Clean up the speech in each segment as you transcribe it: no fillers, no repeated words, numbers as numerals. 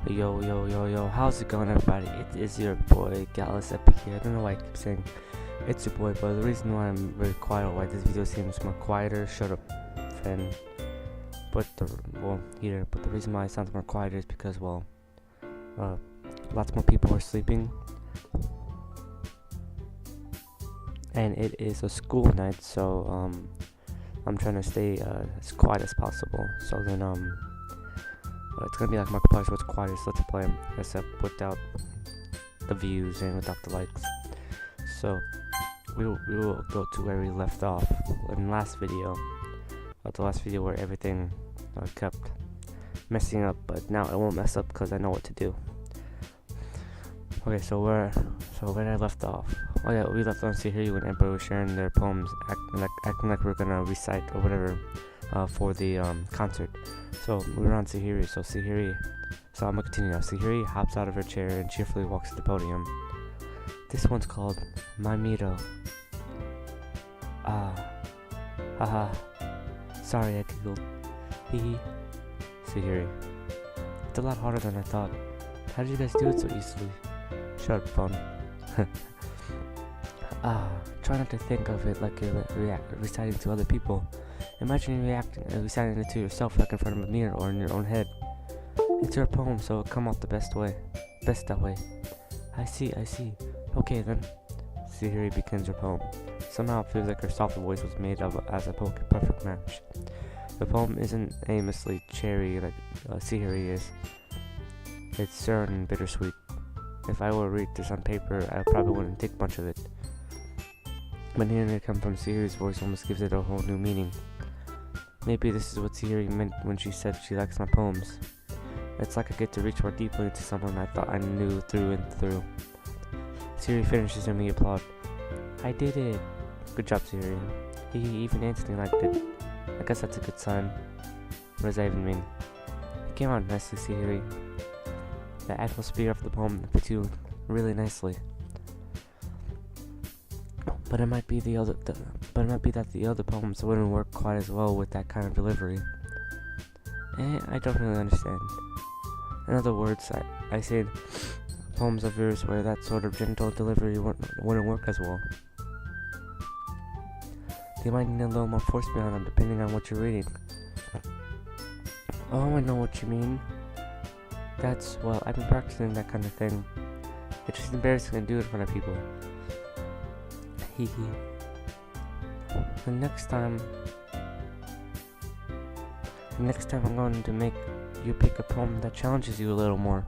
Yo, how's it going, everybody? It is your boy, GodlessXepicX here. I don't know why I keep saying it's your boy, but the reason why I'm very quiet, why this video seems more quieter, shut up, fan. But the reason why it sounds more quieter is because, lots more people are sleeping. And it is a school night, so, I'm trying to stay, as quiet as possible. So then, it's gonna be like Markiplier's What's Quietest Let's Play, except without the views and without the likes. So we will go to where we left off in the last video, where everything kept messing up, but now it won't mess up because I know what to do. Okay, so where I left off? Oh yeah, we left on Sayori and Emperor were sharing their poems, acting like we're gonna recite or whatever for the concert. So we were on Sayori, so I'm gonna continue now. Sayori hops out of her chair and cheerfully walks to the podium. This one's called My Mito. Haha. Sorry, I giggled. Hee. Sayori. It's a lot harder than I thought. How did you guys do it so easily? Shut up, phone. Try not to think of it like you're reciting to other people. Imagine you reciting it to yourself, like in front of a mirror or in your own head. It's your poem, so it'll come out the best that way. I see. Okay then. Sayori begins her poem. Somehow it feels like her soft voice was made as a perfect match. The poem isn't aimlessly cherry like Sayori is. It's stern and bittersweet. If I were to read this on paper, I probably wouldn't think much of it. But hearing it come from Sayori's voice almost gives it a whole new meaning. Maybe this is what Sayori meant when she said she likes my poems. It's like I get to reach more deeply into someone I thought I knew through and through. Sayori finishes and we applaud. I did it! Good job, Sayori. Even Anthony liked it. I guess that's a good sign. What does that even mean? It came out nicely, Sayori. The atmosphere of the poem fits you really nicely. But it might be that the other poems wouldn't work quite as well with that kind of delivery. I don't really understand. In other words, I said poems of yours where that sort of gentle delivery wouldn't work as well. They might need a little more force behind them depending on what you're reading. Oh, I know what you mean. I've been practicing that kind of thing. It's just embarrassing to do it in front of people. Hee. The next time I'm going to make you pick a poem that challenges you a little more.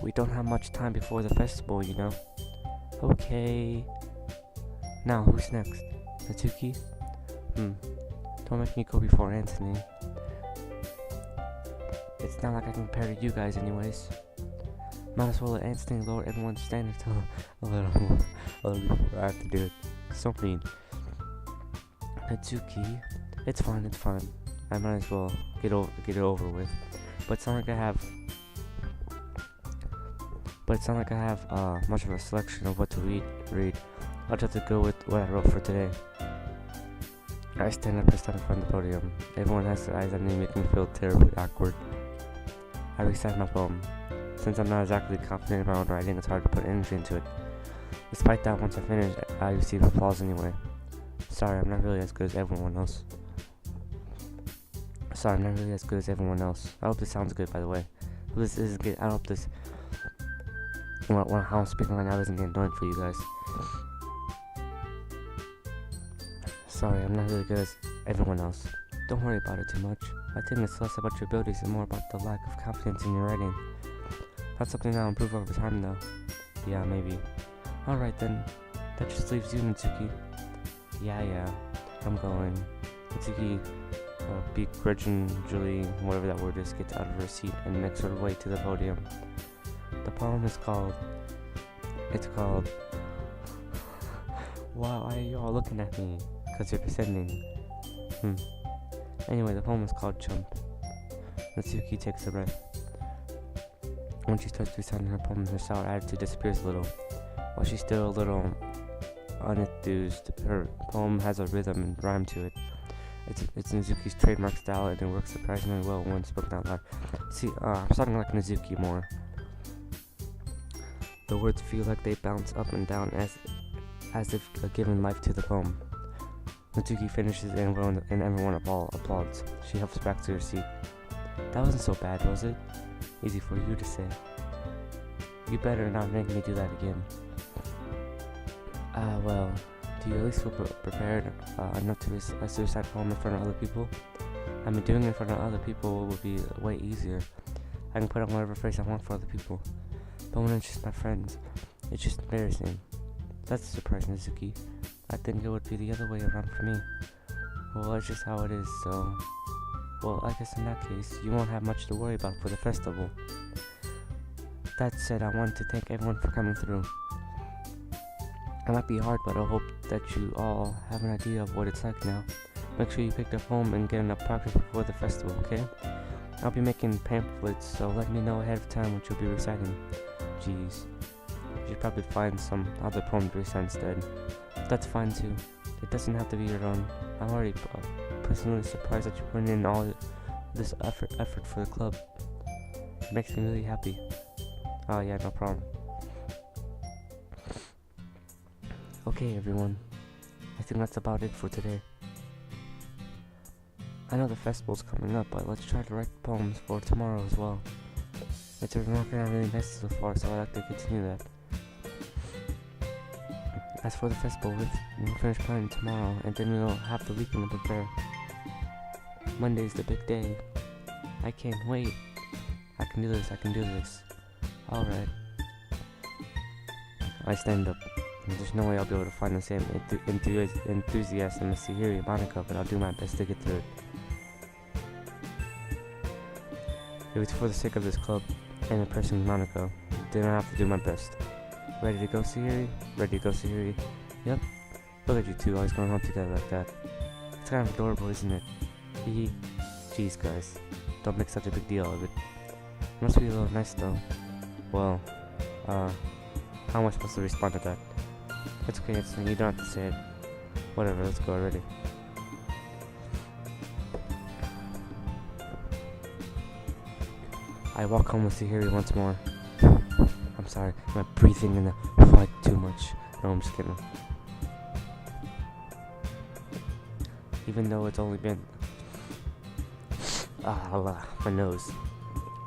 We don't have much time before the festival, you know. Okay. Now, who's next? Natsuki? Don't make me go before Anthony. It's not like I can compare to you guys anyways. Might as well let Anthony lower everyone's standards a little before I have to do it. So mean. Natsuki, it's fine. I might as well get it over with. But it's not like I have much of a selection of what to read. I'll just have to go with what I wrote for today. I stand up and stand in front of the podium. Everyone has their eyes on me, making me feel terribly awkward. I recite my poem. Since I'm not exactly confident in my own writing, it's hard to put energy into it. Despite that, once I finish, I receive applause anyway. Sorry, I'm not really as good as everyone else. I hope this sounds good, by the way. This isn't good. I hope this... how I'm speaking right now isn't getting annoying for you guys. Sorry, I'm not really good as everyone else. Don't worry about it too much. I think it's less about your abilities and more about the lack of confidence in your writing. That's something that'll improve over time, though. Yeah, maybe. Alright then. That just leaves you, Natsuki. Yeah. I'm going. Natsuki, begrudgingly, whatever that word is, gets out of her seat and makes her way to the podium. The poem is called... Why are you all looking at me? Because you're descending. Anyway, the poem is called Jump. Natsuki takes a breath. When she starts reciting her poem, her sour attitude disappears a little. While she's still a little unenthused, her poem has a rhythm and rhyme to it. It's Nizuki's trademark style, and it works surprisingly well when spoken out loud. See, I'm starting like Nizuki more. The words feel like they bounce up and down as if giving life to the poem. Nizuki finishes and everyone applauds. She hops back to her seat. That wasn't so bad, was it? Easy for you to say. You better not make me do that again. Well, do you at least feel prepared enough to recite a suicide poem in front of other people? I mean, doing it in front of other people would be way easier. I can put on whatever phrase I want for other people. But when it's just my friends, it's just embarrassing. That's a surprise, Nizuki. I think it would be the other way around for me. Well, that's just how it is, so... Well, I guess in that case, you won't have much to worry about for the festival. That said, I want to thank everyone for coming through. It might be hard, but I hope that you all have an idea of what it's like now. Make sure you pick up home and get enough practice before the festival, okay? I'll be making pamphlets, so let me know ahead of time what you'll be reciting. Jeez. You should probably find some other poem to recite instead. That's fine too. It doesn't have to be your own. I'm already personally surprised that you're putting in all this effort for the club. It makes me really happy. Oh yeah, no problem. Okay everyone, I think that's about it for today. I know the festival's coming up, but let's try to write poems for tomorrow as well. It's working out really nice so far, so I'd like to continue that. As for the festival, we'll finish planning tomorrow, and then we'll have the weekend to prepare. Monday's the big day. I can't wait. I can do this. Alright. I stand up. There's no way I'll be able to find the same enthusiasm as Sayori and Monica, but I'll do my best to get through it. If it's for the sake of this club and the person Monica, then I have to do my best. Ready to go, Sayori? Ready to go, Sayori? Yep. Look at you two always going home together like that. It's kind of adorable, isn't it? Hee. Jeez, guys. Don't make such a big deal of it. It must be a little nice, though. Well, how am I supposed to respond to that? It's okay, you don't have to say it. Whatever, let's go already. I walk home with Sayori once more. I'm sorry, I'm breathing in the mic too much. No, I'm just kidding. Even though it's only been... my nose.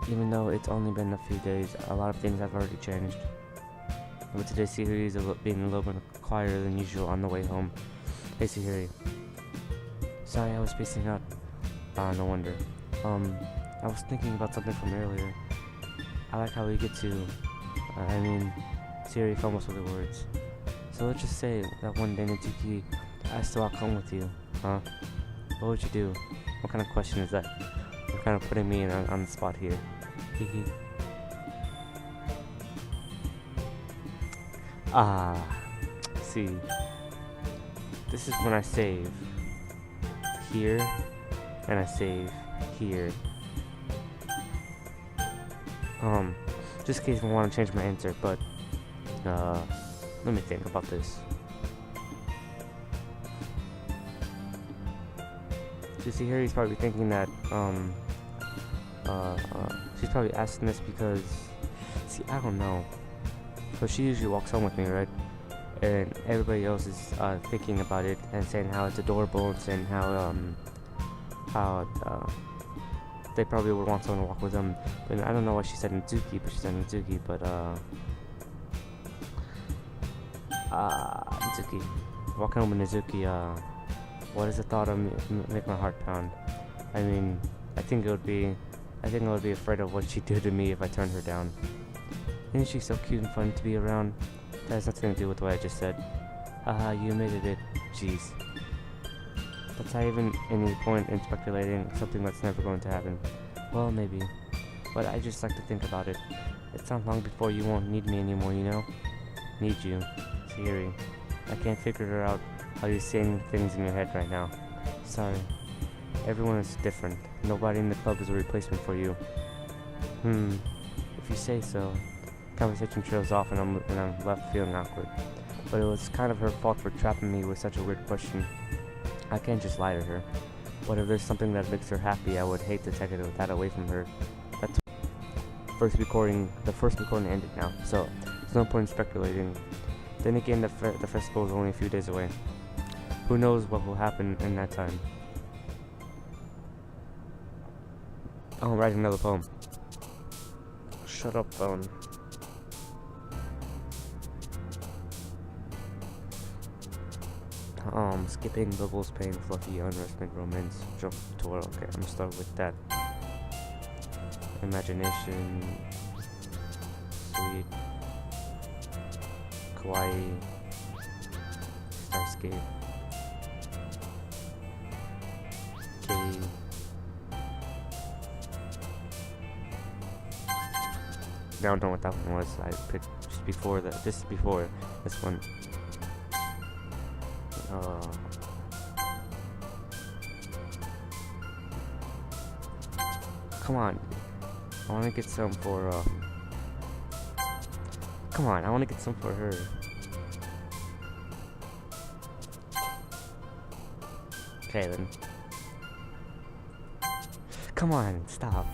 Even though it's only been a few days, a lot of things have already changed. But today's Sayori is being a little bit quieter than usual on the way home. Hey Sayori. Sorry, I was spacing out. No wonder. I was thinking about something from earlier. I like how we get to... Sayori fumbles with the words. So let's just say that one day Nizuki asked to walk home with you, huh? What would you do? What kind of question is that? You're kind of putting me on the spot here. Hehe. See. This is when I save here, and I save here. Just in case I want to change my answer, but, let me think about this. You see here, he's probably thinking that, she's probably asking this because, see, I don't know. So she usually walks home with me, right? And everybody else is, thinking about it and saying how it's adorable and saying how they probably would want someone to walk with them. But I don't know why she said Nizuki, but she said Nizuki, but, Nizuki. Walking home with Nizuki, what is the thought of make my heart pound? I mean, I think I would be afraid of what she'd do to me if I turned her down. Isn't she so cute and fun to be around? That has nothing to do with what I just said. Haha, you admitted it. Jeez. That's not even any point in speculating something that's never going to happen. Well, maybe. But I just like to think about it. It's not long before you won't need me anymore, you know? Need you. Sayori. I can't figure out how you're saying things in your head right now. Sorry. Everyone is different. Nobody in the club is a replacement for you. If you say so. Conversation trails off and I'm left feeling awkward. But it was kind of her fault for trapping me with such a weird question. I can't just lie to her. But if there's something that makes her happy, I would hate to take that away from her. That's the first recording ended now, so there's no point in speculating. Then again, the festival is only a few days away. Who knows what will happen in that time? Oh, I'm writing another poem. Shut up, phone. Skipping bubbles, pain, fluffy, unresting romance, jump to world. Okay, I'm starting with that. Imagination, sweet, kawaii, starscape, kitty. I don't know what that one was. I picked just before this one. Come on. I want to get some for, come on, I want to get some for her. Okay, then. Come on, stop.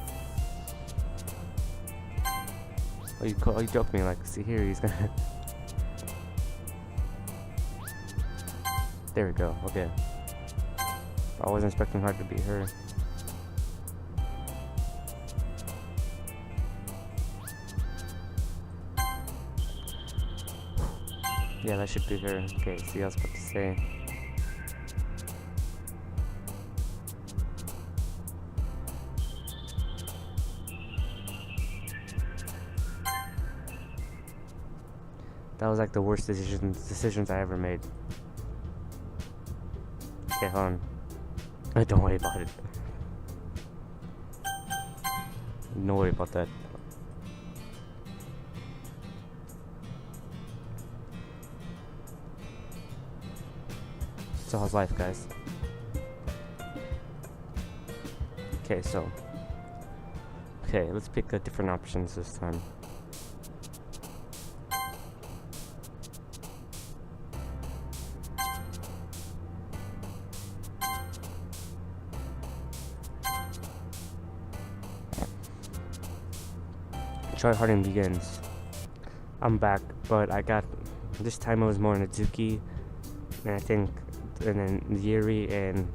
Oh, you joked me like, see here, he's gonna... There we go, okay. I wasn't expecting her to be her. Yeah, that should be her. Okay, see, I was about to say. That was like the worst decisions I ever made. Okay, hold on. Don't worry about it. Don't worry about that. So how's life, guys? Okay, so. Okay, let's pick different options this time. Try harding begins. I'm back, but this time it was more in Doki, and I think, and then Yuri and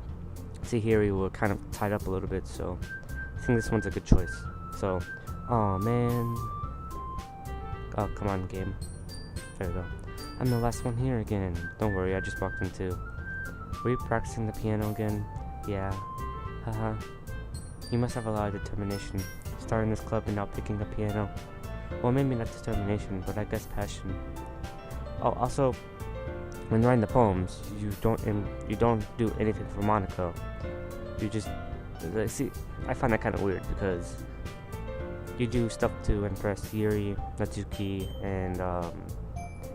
Sayori were kind of tied up a little bit, so I think this one's a good choice. So, oh man. Oh, come on, game. There we go. I'm the last one here again. Don't worry, I just walked in too. Were you practicing the piano again? Yeah. Haha. You must have a lot of determination. Starting this club and now picking up piano. Well, maybe not determination, but I guess passion. Oh, also, when writing the poems, you don't do anything for Monica. You just see. I find that kind of weird because you do stuff to impress Yuri, Natsuki, and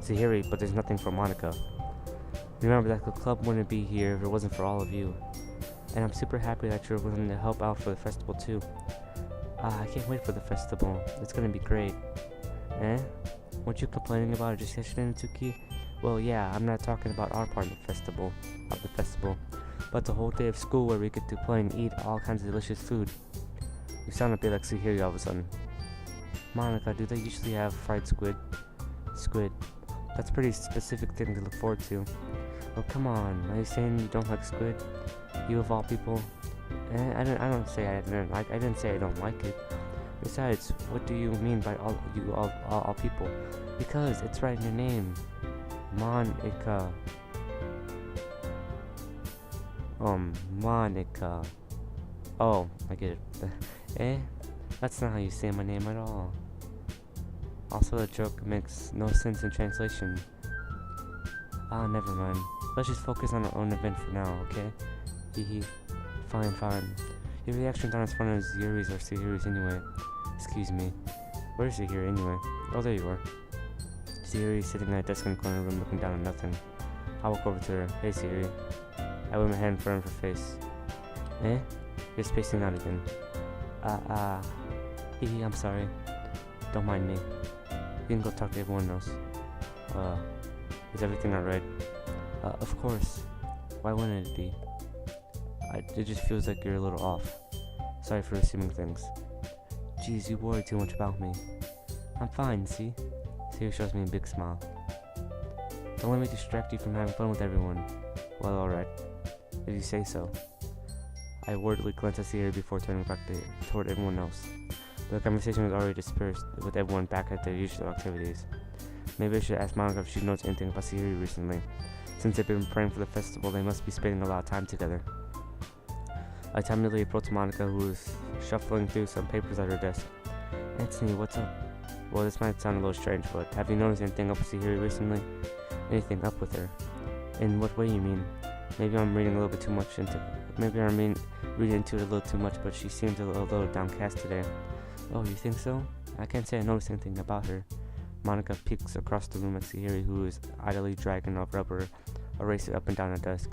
Sayori, but there's nothing for Monica. Remember that the club wouldn't be here if it wasn't for all of you. And I'm super happy that you're willing to help out for the festival too. I can't wait for the festival. It's gonna be great. Eh? Weren't you complaining about it just yesterday, Natsuki? Well, yeah, I'm not talking about our part of the festival, but the whole day of school where we get to play and eat all kinds of delicious food. You sound a bit like Sayori all of a sudden. Monica, do they usually have fried squid? Squid. That's a pretty specific thing to look forward to. Oh, come on. Are you saying you don't like squid? You of all people? I didn't say I don't like it. Besides, what do you mean by all people? Because it's right in your name. Monica. Monica. Oh, I get it. Eh? That's not how you say my name at all. Also, the joke makes no sense in translation. Ah, never mind. Let's just focus on our own event for now, okay? Hehe. Fine. Your reactions aren't as fun as Yuri's or Sayori's anyway. Excuse me. Where's Sayori anyway? Oh, there you are. Sayori's sitting at a desk in the corner room looking down at nothing. I walk over to her. Hey, Sayori. I wave my hand in front of her face. Eh? You're spacing out again. Hehe, I'm sorry. Don't mind me. You can go talk to everyone else. Is everything alright? Of course. Why wouldn't it be? It just feels like you're a little off. Sorry for assuming things. Jeez, you worry too much about me. I'm fine, see? Sayori shows me a big smile. Don't let me distract you from having fun with everyone. Well, alright. If you say so. I worriedly glanced at Sayori before turning back toward everyone else. The conversation was already dispersed, with everyone back at their usual activities. Maybe I should ask Monica if she knows anything about Sayori recently. Since they've been praying for the festival, they must be spending a lot of time together. I timidly approached Monica, who was shuffling through some papers at her desk. Anthony, what's up? Well, this might sound a little strange, but have you noticed anything up with Sayori recently? Anything up with her? In what way you mean? Maybe I'm reading a little bit too much into reading into it a little too much, but she seemed a little downcast today. Oh, you think so? I can't say I noticed anything about her. Monica peeks across the room at Sayori, who is idly dragging a rubber eraser up and down her desk.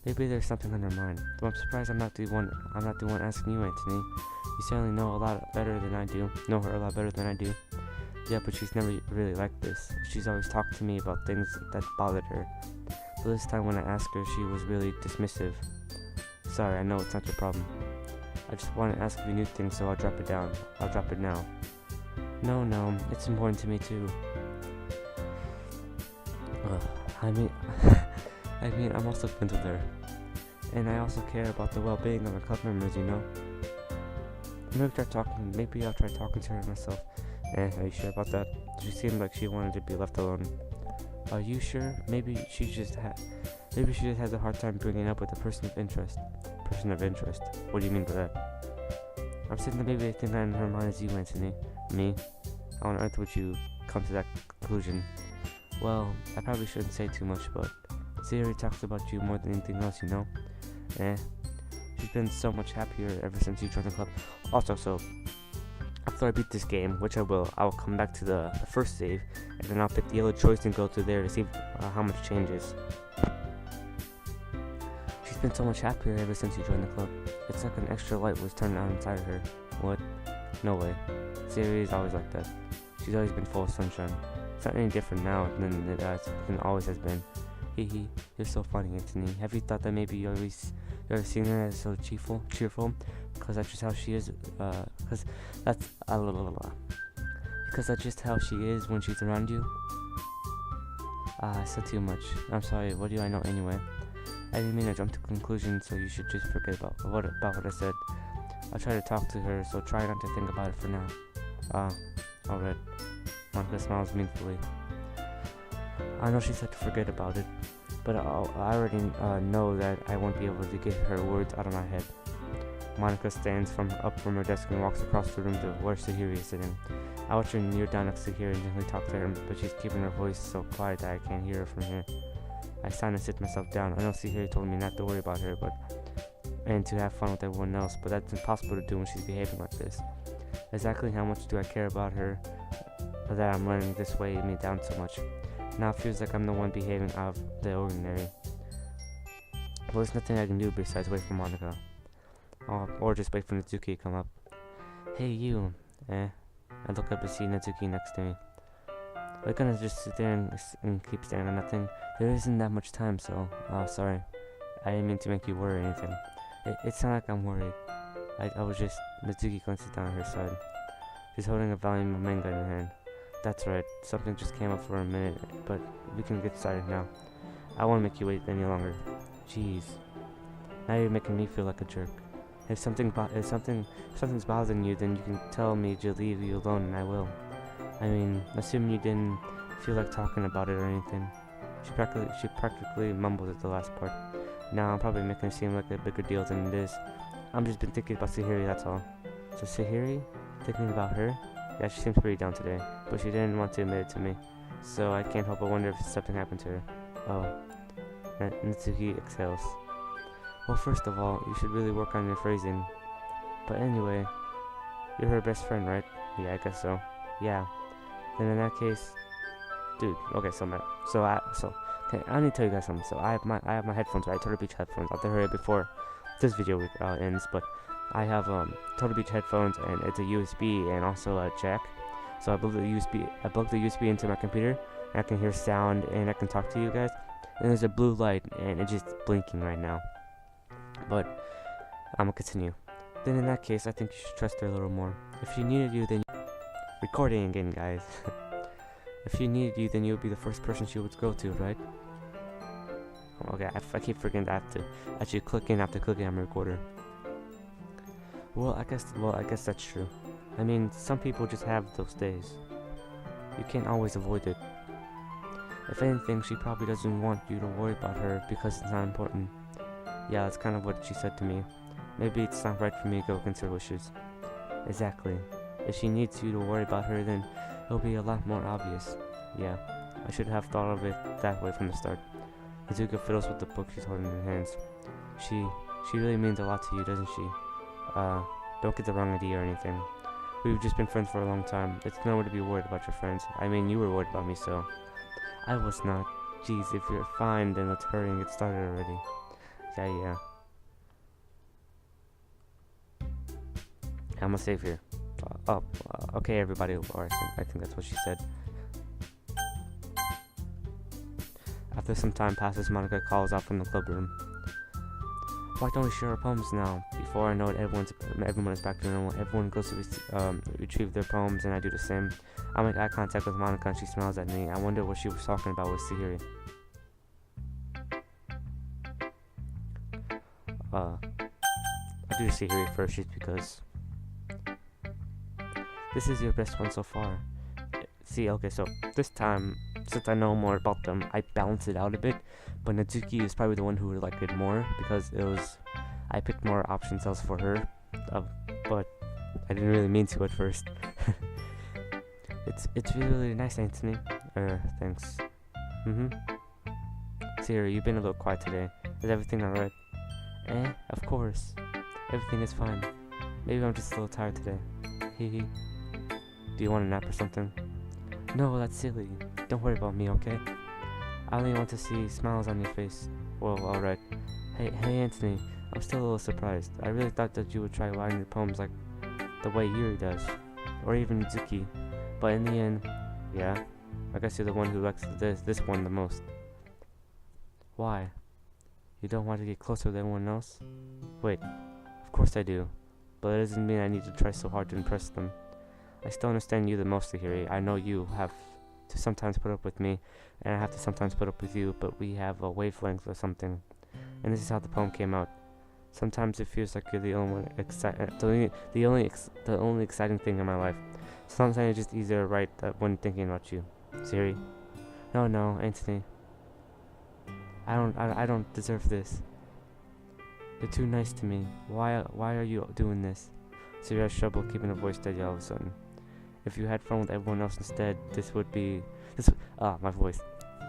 Maybe there's something on her mind. Though I'm surprised I'm not the one asking you, Anthony. You certainly know her a lot better than I do. Yeah, but she's never really like this. She's always talked to me about things that bothered her. But this time when I asked her, she was really dismissive. Sorry, I know it's not your problem. I just want to ask if you knew things, so I'll drop it down. I'll drop it now. No, it's important to me too. I mean, I'm also friends with her. And I also care about the well-being of our club members, you know? Maybe I'll try talking to her myself. Are you sure about that? She seemed like she wanted to be left alone. Are you sure? Maybe she just has a hard time bringing up with a person of interest. What do you mean by that? I'm saying that maybe the thing on her mind is you, Anthony. Me? How on earth would you come to that conclusion? Well, I probably shouldn't say too much, but Sayori talks about you more than anything else, you know? She's been so much happier ever since you joined the club. Also, so after I beat this game, which I will come back to the first save, and then I'll pick the yellow choice and go through there to see how much changes. She's been so much happier ever since you joined the club. It's like an extra light was turned on inside of her. What? No way. Sayori is always like that. She's always been full of sunshine. It's not any different now than it always has been. Hee, you're so funny, Anthony. Have you thought that maybe you're seeing her as so cheerful? Because that's just how she is. Because that's just how she is when she's around you. I said too much. I'm sorry. What do I know anyway? I didn't mean to jump to conclusions, so you should just forget about what I said. I'll try to talk to her, so try not to think about it for now. Alright. Monica smiles meaningfully. I know she said to forget about it, but I already know that I won't be able to get her words out of my head. Monica stands up from her desk and walks across the room to where Sayori is sitting. I watch her kneel down next to her and gently talk to her, but she's keeping her voice so quiet that I can't hear her from here. I sign and sit myself down. I know Sayori told me not to worry about her, and to have fun with everyone else, but that's impossible to do when she's behaving like this. Exactly how much do I care about her that I'm letting this weigh me down so much? Now it feels like I'm the one behaving out of the ordinary. Well, there's nothing I can do besides wait for Monica. Or just wait for Natsuki to come up. Hey, you. I look up and see Natsuki next to me. We're gonna just sit there and keep staring at nothing. There isn't that much time, so... sorry. I didn't mean to make you worry or anything. It's not like I'm worried. I was just... Natsuki glances down at her side. She's holding a volume of manga in her hand. That's right. Something just came up for a minute, but we can get started now. I won't make you wait any longer. Jeez. Now you're making me feel like a jerk. If something's bothering you, then you can tell me to leave you alone, and I will. I mean, assuming you didn't feel like talking about it or anything. She practically mumbled at the last part. Now I'm probably making it seem like a bigger deal than it is. I'm just been thinking about Sayori, that's all. So Sayori? Thinking about her? Yeah, she seems pretty down today, but she didn't want to admit it to me. So I can't help but wonder if something happened to her. Oh. Natsuki exhales. Well, first of all, you should really work on your phrasing. But anyway, you're her best friend, right? Yeah, I guess so. Yeah. Then in that case, dude. Okay, okay, I need to tell you guys something. So I have my headphones, right? Turtle Beach headphones. I'll tell you before this video ends, but I have Turtle Beach headphones, and it's a USB and also a jack. So I plugged the USB into my computer, and I can hear sound, and I can talk to you guys. And there's a blue light, and it's just blinking right now. But I'm gonna continue. Then in that case, I think you should trust her a little more. If she needed you, then recording again, guys. If she needed you, then you would be the first person she would go to, right? Okay, I keep forgetting that I have to actually click in after clicking on my recorder. Well, I guess that's true. I mean, some people just have those days. You can't always avoid it. If anything, she probably doesn't want you to worry about her because it's not important. Yeah, that's kind of what she said to me. Maybe it's not right for me to go against her wishes. Exactly. If she needs you to worry about her, then it'll be a lot more obvious. Yeah, I should have thought of it that way from the start. Azuka fiddles with the book she's holding in her hands. She really means a lot to you, doesn't she? Don't get the wrong idea or anything. We've just been friends for a long time. It's normal to be worried about your friends. I mean, you were worried about me, so... I was not. Jeez, if you're fine, then let's hurry and get started already. Yeah. I'm gonna save here. Okay, everybody. Or I think that's what she said. After some time passes, Monica calls out from the club room. Why don't we share our poems now? Before I know it, everyone is back to normal. Everyone goes to retrieve their poems, and I do the same. I make eye contact with Monica, and she smiles at me. I wonder what she was talking about with Sayori. I do Sayori first, just because this is your best one so far. See, okay, so this time, since I know more about them, I balance it out a bit. But Natsuki is probably the one who would like it more because I picked more option cells for her, but I didn't really mean to at first. It's really nice, Anthony. Thanks. Sayori, you've been a little quiet today. Is everything alright? Of course. Everything is fine. Maybe I'm just a little tired today. Hee. Do you want a nap or something? No, that's silly. Don't worry about me, okay? I only want to see smiles on your face. Well, alright. Hey, Anthony. I'm still a little surprised. I really thought that you would try writing your poems like the way Yuri does. Or even Mizuki. But in the end, yeah. I guess you're the one who likes this one the most. Why? You don't want to get closer to everyone else? Wait. Of course I do. But it doesn't mean I need to try so hard to impress them. I still understand you the most, Sayori. I know you have to sometimes put up with me, and I have to sometimes put up with you, but we have a wavelength or something. And this is how the poem came out. Sometimes it feels like you're the only exciting thing in my life. Sometimes it's just easier to write that when thinking about you. Sayori. No, Anthony. I don't deserve this. You're too nice to me. Why are you doing this? Sayori has trouble keeping her voice steady all of a sudden. If you had fun with everyone else instead, my voice.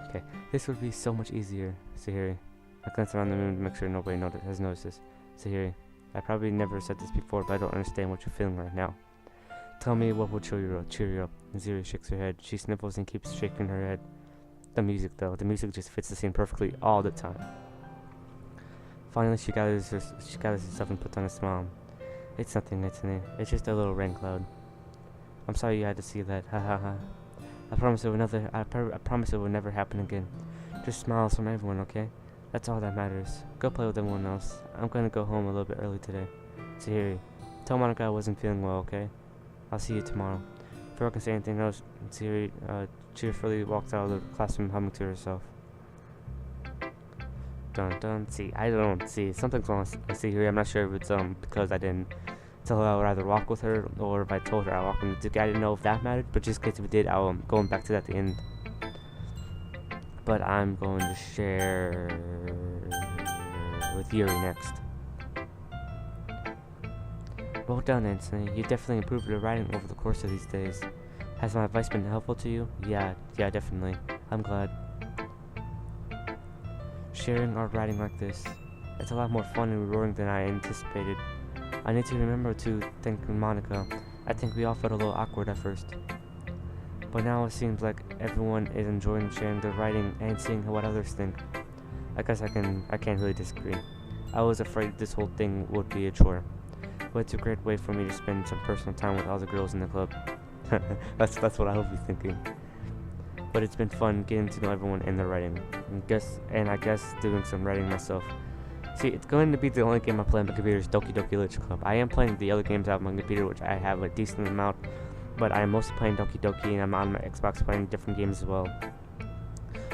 Okay, this would be so much easier, Sayori. I glance around the room to make sure nobody has noticed this. Sayori, I probably never said this before, but I don't understand what you're feeling right now. Tell me what will cheer you up. And Sayori shakes her head. She sniffles and keeps shaking her head. The music just fits the scene perfectly all the time. Finally, she gathers herself and puts on a smile. It's nothing, Anthony. It's just a little rain cloud. I'm sorry you had to see that. Ha ha ha. I promise it will never happen again. Just smiles from everyone, okay? That's all that matters. Go play with everyone else. I'm gonna go home a little bit early today. Sayori, tell Monica I wasn't feeling well, okay? I'll see you tomorrow. Before I can say anything else, Sayori cheerfully walks out of the classroom humming to herself. Dun. See, I don't see. Something's wrong with Sayori. I'm not sure if it's because I didn't tell her I would either walk with her or if I told her I walked with Doki. I didn't know if that mattered, but just in case if it did, I'll going back to that at the end. But I'm going to share with Yuri next. Well done, Anthony. You definitely improved your writing over the course of these days. Has my advice been helpful to you? Yeah, definitely. I'm glad. Sharing our writing like this, it's a lot more fun and rewarding than I anticipated. I need to remember to thank Monica. I think we all felt a little awkward at first. But now it seems like everyone is enjoying sharing their writing and seeing what others think. I guess I can't really disagree. I was afraid this whole thing would be a chore. But it's a great way for me to spend some personal time with all the girls in the club. That's what I would be thinking. But it's been fun getting to know everyone and their writing. I guess doing some writing myself. See, it's going to be the only game I play on my computer is Doki Literature Club. I am playing the other games out on my computer, which I have a decent amount, but I am mostly playing Doki, and I'm on my Xbox playing different games as well.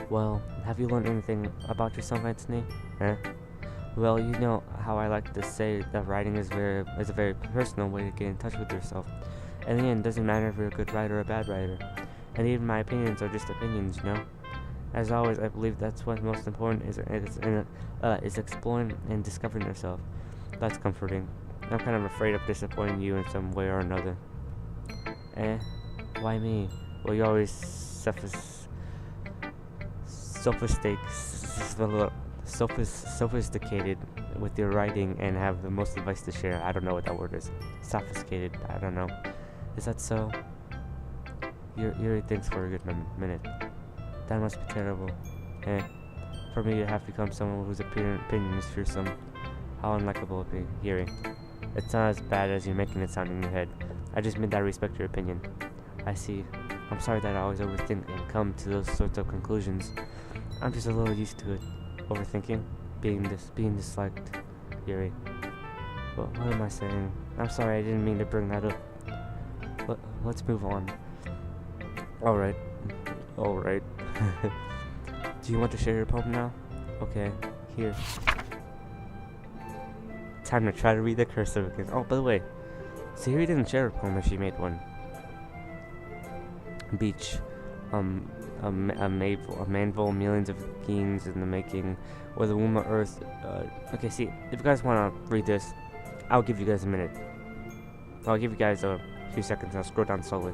Well, have you learned anything about yourself, Anthony? Well, you know how I like to say that writing is a very personal way to get in touch with yourself. In the end, it doesn't matter if you're a good writer or a bad writer. And even my opinions are just opinions, you know? As always, I believe that's what's most important is exploring and discovering yourself. That's comforting. I'm kind of afraid of disappointing you in some way or another. Why me? Well, you're always sophisticated with your writing and have the most advice to share. I don't know what that word is. Sophisticated. I don't know. Is that so? Yuri thinks for a good minute. That must be terrible. For me to have become someone whose opinion is fearsome. How unlikable it be, Yuri. It's not as bad as you're making it sound in your head. I just meant that I respect your opinion. I see. I'm sorry that I always overthink and come to those sorts of conclusions. I'm just a little used to it. Overthinking, being disliked. Yuri. What am I saying? I'm sorry, I didn't mean to bring that up. Let's move on. Alright. Do you want to share your poem now? Okay, here. Time to try to read the cursive again. Oh, by the way, Sayori didn't share a poem as she made one. Beach. A manful, millions of beings in the making, or the womb of Earth. Okay, see, if you guys want to read this, I'll give you guys a minute. I'll give you guys a few seconds. I'll scroll down slowly.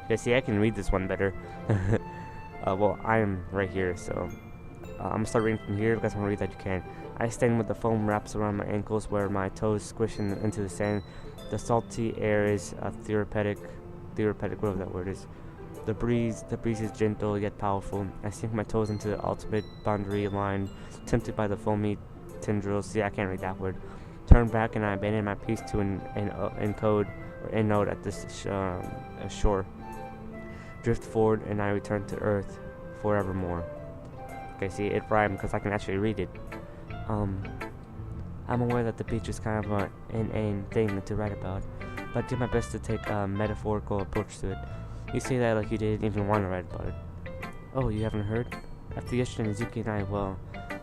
Yeah, see, I can read this one better. Well, I'm right here, so I'm gonna start reading from here. If you guys want to read that, you can. I stand with the foam wraps around my ankles where my toes squish into the sand. The salty air is therapeutic, whatever that word is. The breeze is gentle yet powerful. I sink my toes into the ultimate boundary line, tempted by the foamy tendrils. See, I can't read that word. Turn back and I abandon my piece to encode or endnote at this shore. Drift forward and I return to Earth forevermore. Okay, see, it rhymed because I can actually read it. I'm aware that the beach is kind of an inane thing to write about, but I did my best to take a metaphorical approach to it. You say that like you didn't even want to write about it. Oh, you haven't heard? After yesterday, Nizuki and I, well,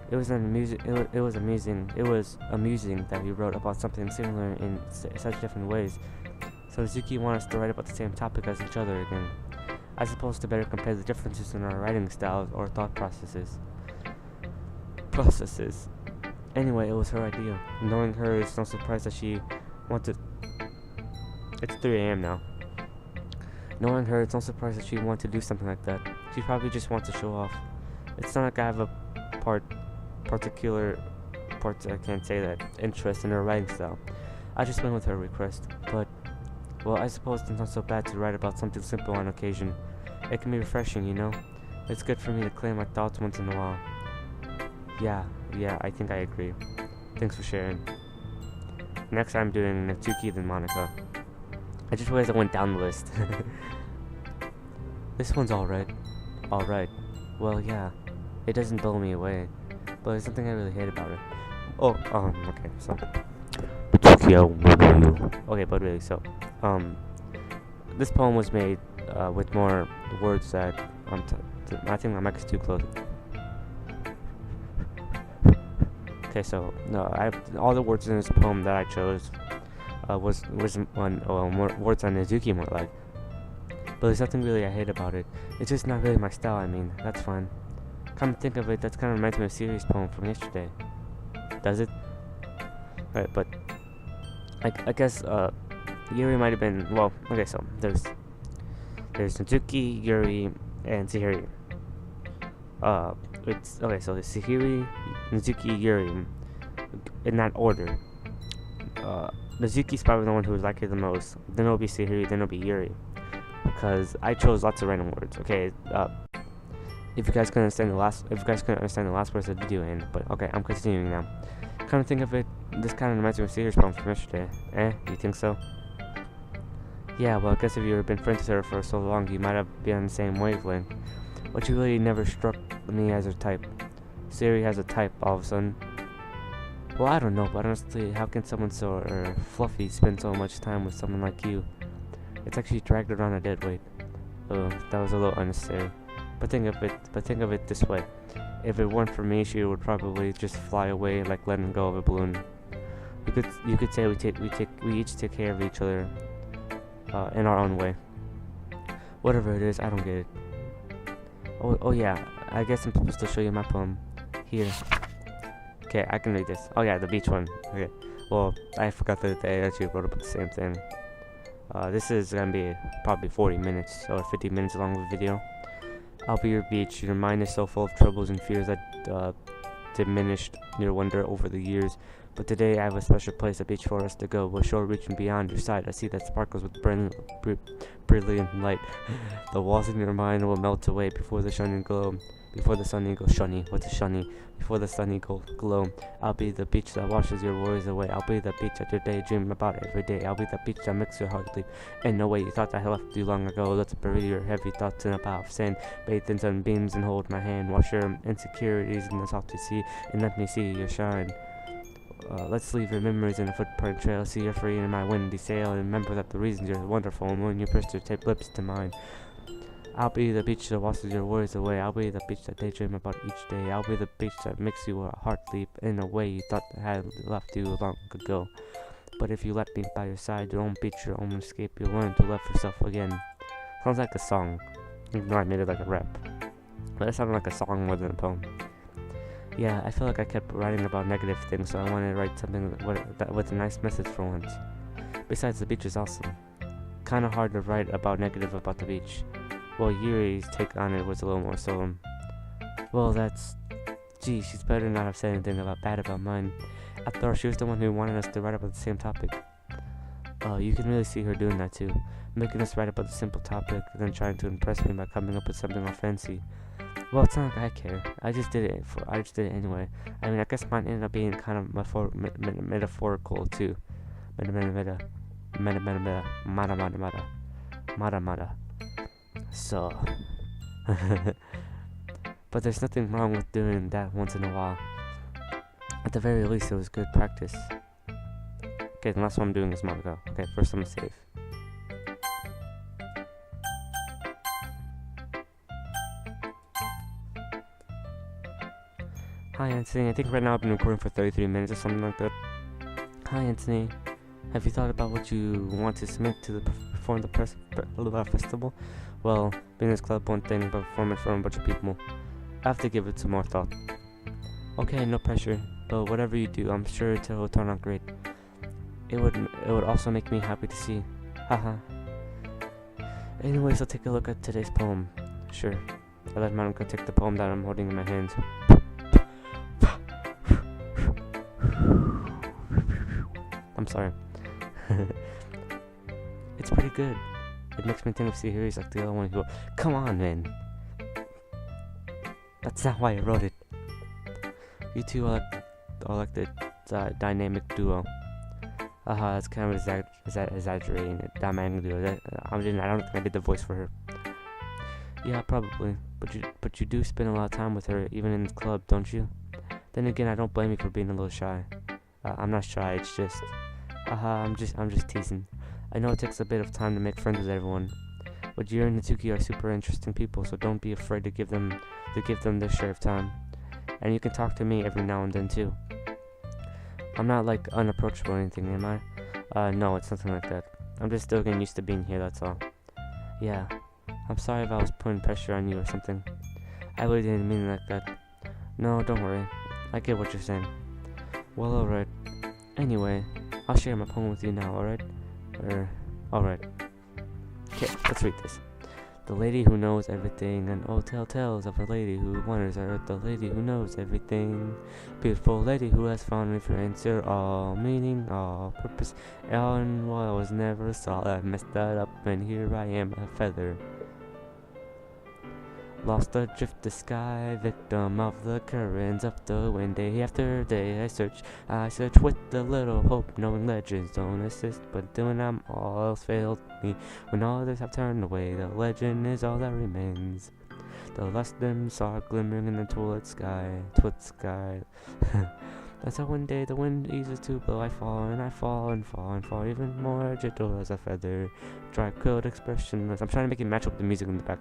it was amusing that we wrote about something similar in such different ways. So Nizuki wanted us to write about the same topic as each other again. I suppose to better compare the differences in our writing styles or thought processes. Anyway, it was her idea. Knowing her, it's no surprise that she wanted... It's 3 a.m. now. Knowing her, it's no surprise that she wanted to do something like that. She probably just wants to show off. It's not like I have a I can't say that, interest in her writing style. I just went with her request, but... Well, I suppose it's not so bad to write about something simple on occasion. It can be refreshing, you know? It's good for me to clear my thoughts once in a while. Yeah, I think I agree. Thanks for sharing. Next I'm doing Natsuki then Monica. I just realized I went down the list. This one's alright. Well, yeah. It doesn't blow me away. But there's something I really hate about it. Okay, so... Okay, but really, so... This poem was made with more words that I think my mic is too close. Okay, so no, all the words in this poem that I chose was more words on Nizuki more like. But there's nothing really I hate about it. It's just not really my style. I mean, that's fine. Come to think of it, that's kind of reminds me of a serious poem from yesterday. Does it? Right, but I guess Yuri might have been, well, okay, so there's Natsuki, Yuri, and Sayori. It's okay, so there's Sayori, Natsuki, Yuri, in that order. Mizuki's probably the one who was like it the most. Then it'll be Sayori, then it'll be Yuri. Because I chose lots of random words. Okay, if you guys can understand the last words of the video end, but okay, I'm continuing now. Kind of think of it, this kind of reminds me of Sayori's poem from yesterday. You think so? Yeah, well, I guess if you've been friends with her for so long, you might have been on the same wavelength. But you really never struck me as her type. Sayori has a type all of a sudden. Well, I don't know, but honestly, how can someone so fluffy spend so much time with someone like you? It's actually dragged around a dead weight. Oh, that was a little unnecessary. But think of it this way. If it weren't for me, she would probably just fly away like letting go of a balloon. You could say we each take care of each other in our own way. Whatever it is, I don't get it. Oh yeah, I guess I'm supposed to show you my poem. Here. Okay, I can read this. Oh yeah, the beach one. Okay. Well, I forgot that I actually wrote about the same thing. This is gonna be probably 40 minutes or 50 minutes long of a video. I'll be your beach. Your mind is so full of troubles and fears that diminished your wonder over the years. But today I have a special place, a beach for us to go. A shore reaching beyond your sight. I see that sparkles with brilliant light. The walls in your mind will melt away before the shining glow. Before the sun eagle shunny. What's a shunny? Before the sun eagle glow. I'll be the beach that washes your worries away. I'll be the beach that you daydream about every day. I'll be the beach that makes your heart leap. And no way you thought I had left you long ago. Let's bury your heavy thoughts in a pile of sand. Bathe in sunbeams and hold my hand. Wash your insecurities in the salty sea and let me see your shine. Let's leave your memories in a footprint trail. See you're free in my windy sail. And remember that the reasons you're wonderful and when you press your tape lips to mine. I'll be the beach that washes your worries away. I'll be the beach that daydream about each day. I'll be the beach that makes your heart leap in a way you thought had left you long ago. But if you let me by your side, your own beach, your own escape, you'll learn to love yourself again. Sounds like a song, even though I made it like a rap. But it sounded like a song more than a poem. Yeah, I feel like I kept writing about negative things, so I wanted to write something with a nice message for once. Besides, the beach is awesome. Kinda hard to write about negative about the beach. Well, Yuri's take on it was a little more solemn. Well, gee, she's better not have said anything bad about mine. After all, she was the one who wanted us to write about the same topic. You can really see her doing that too. Making us write about the simple topic, and then trying to impress me by coming up with something all fancy. Well, it's not like I care. I just did it anyway. I mean, I guess mine ended up being kind of metaphorical too. Mada. So, but there's nothing wrong with doing that once in a while. At the very least, it was good practice. Okay, the last one I'm doing is manga. Okay, first I'm gonna save. Hi Anthony, I think right now I've been recording for 33 minutes or something like that. Hi Anthony, have you thought about what you want to submit to perform the festival? Well, being this club one thing, but performing for a bunch of people, I have to give it some more thought. Okay, no pressure, but whatever you do, I'm sure it will turn out great. It would also make me happy to see. Haha. Anyways, I'll take a look at today's poem. Sure. I let Monica take the poem that I'm holding in my hands. I'm sorry. It's pretty good. It makes me think of Sayori's like the other one who. Come on, man. That's not why I wrote it. You two are like the dynamic duo. That's kind of exaggerating it. Dynamic duo. I don't think I did the voice for her. Yeah, probably. But you do spend a lot of time with her, even in the club, don't you? Then again, I don't blame you for being a little shy. I'm not shy. It's just. I'm just teasing. I know it takes a bit of time to make friends with everyone, but you and Natsuki are super interesting people, so don't be afraid to give them their share of time. And you can talk to me every now and then too. I'm not like unapproachable or anything, am I? No, it's nothing like that. I'm just still getting used to being here, that's all. Yeah. I'm sorry if I was putting pressure on you or something. I really didn't mean it like that. No, don't worry. I get what you're saying. Well, alright. Anyway, I'll share my poem with you now, alright? Alright. Okay, let's read this. The lady who knows everything, and old tale tales of a lady who wonders at the lady who knows everything. Beautiful lady who has found every answer, all meaning, all purpose, all in what I was never saw. I messed that up, and here I am, a feather. Lost adrift the sky, victim of the currents of the wind. Day after day I search with a little hope, knowing legends don't assist, but doing them all else failed me. When all others have turned away, the legend is all that remains. The last limbs are glimmering in the twilight sky. That's how one day the wind eases to blow. I fall and I fall and fall and fall, even more gentle as a feather. Dry, cold, expressionless. I'm trying to make it match up with the music in the back.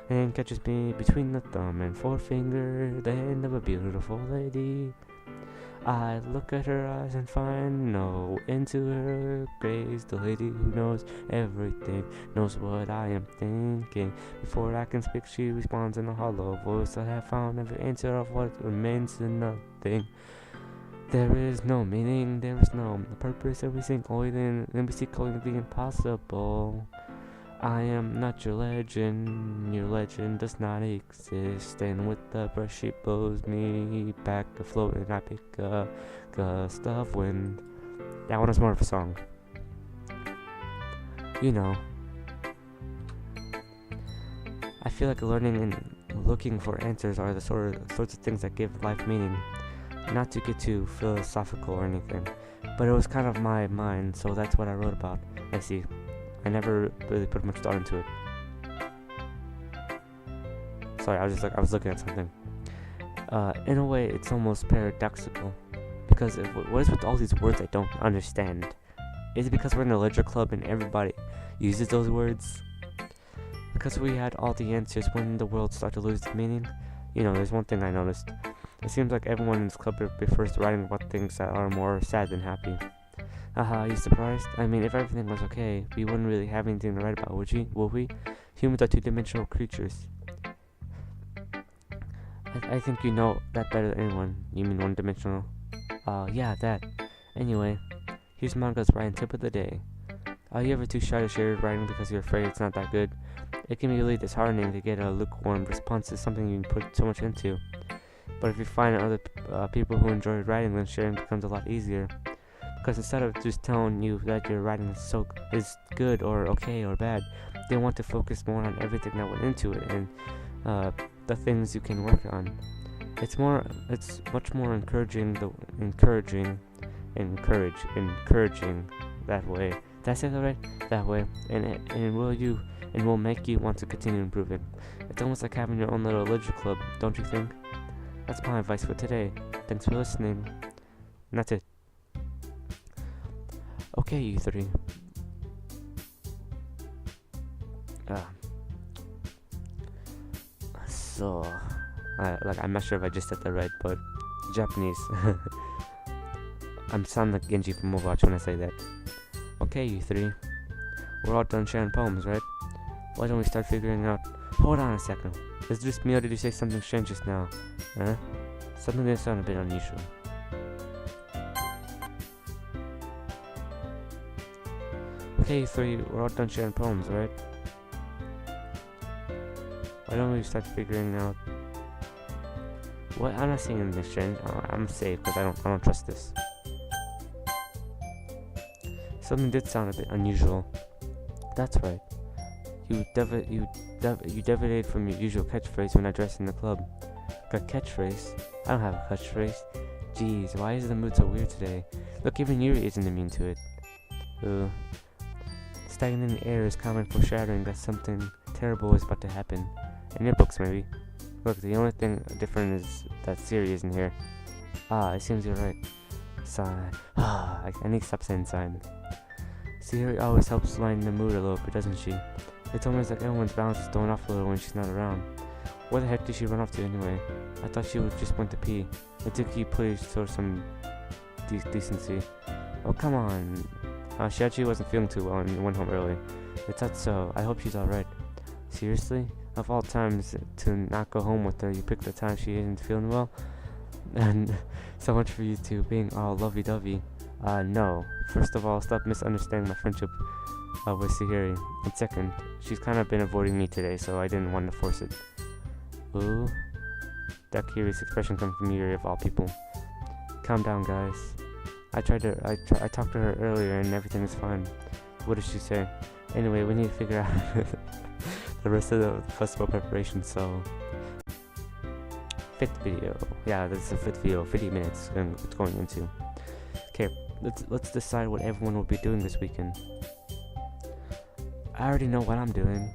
And catches me between the thumb and forefinger, the hand of a beautiful lady. I look at her eyes and find no end to her gaze. The lady who knows everything, knows what I am thinking. Before I can speak, she responds in a hollow voice. I have found every answer of what remains to nothing. There is no meaning, there is no purpose, and we seek only the impossible. I am not your legend does not exist, and with the brush she blows me back afloat, and I pick a gust of wind. That one is more of a song. You know. I feel like learning and looking for answers are the sorts of things that give life meaning. Not to get too philosophical or anything, but it was kind of my mind, so that's what I wrote about. I see. I never really put much thought into it. Sorry, I was looking at something. In a way, it's almost paradoxical, because what is with all these words I don't understand? Is it because we're in a ledger club and everybody uses those words? Because we had all the answers when the world started to lose its meaning? You know, there's one thing I noticed. It seems like everyone in this club prefers to writing about things that are more sad than happy. Haha, are you surprised? I mean, if everything was okay, we wouldn't really have anything to write about, would we? Humans are two-dimensional creatures. I think you know that better than anyone. You mean one-dimensional? Yeah, that. Anyway, here's manga's writing tip of the day. Are you ever too shy to share your writing because you're afraid it's not that good? It can be really disheartening to get a lukewarm response to something you put so much into. But if you find other people who enjoy writing, then sharing becomes a lot easier. Because instead of just telling you that your writing is good or okay or bad, they want to focus more on everything that went into it and the things you can work on. It's much more encouraging that way. Did I say that right? That way, and will make you want to continue improving. It's almost like having your own little literature club, don't you think? That's my advice for today. Thanks for listening. And that's it. Okay, you three. I'm not sure if I just said that right, but Japanese. I'm sounding like Genji from Overwatch when I say that. Okay, you three. We're all done sharing poems, right? Why don't we start figuring out... Hold on a second. Is it just me or did you say something strange just now? Huh? Something that sounded a bit unusual. Okay, you three. We're all done sharing poems, right? Why don't we start figuring out... What? I'm not seeing anything strange. I'm safe because I don't trust this. Something did sound a bit unusual. That's right. You deviated from your usual catchphrase when addressing the club. Got catchphrase? I don't have a catchphrase. Jeez, why is the mood so weird today? Look, even Yuri isn't immune to it. Stagnant in the air is common foreshadowing that something terrible is about to happen. In your books, maybe. Look, the only thing different is that Sayori isn't here. It seems you're right. Sigh. I need to stop saying sigh. Sayori always helps lighten the mood a little bit, doesn't she? It's almost like everyone's balance is thrown off a little when she's not around. Where the heck did she run off to anyway? I thought she just went to pee. Doki, please show some decency. Oh, come on. She actually wasn't feeling too well and went home early. I thought so. I hope she's alright. Seriously? Of all times to not go home with her, you picked the time she isn't feeling well? And so much for you two being all lovey-dovey. No. First of all, stop misunderstanding my friendship with Sayori. And second, she's kind of been avoiding me today, so I didn't want to force it. Ooh, that curious expression comes from Yuri of all people. Calm down, guys. I talked to her earlier and everything is fine. What did she say? Anyway, we need to figure out the rest of the festival preparation, so... Fifth video. Yeah, this is the fifth video, 50 minutes it's going into. Okay, let's decide what everyone will be doing this weekend. I already know what I'm doing.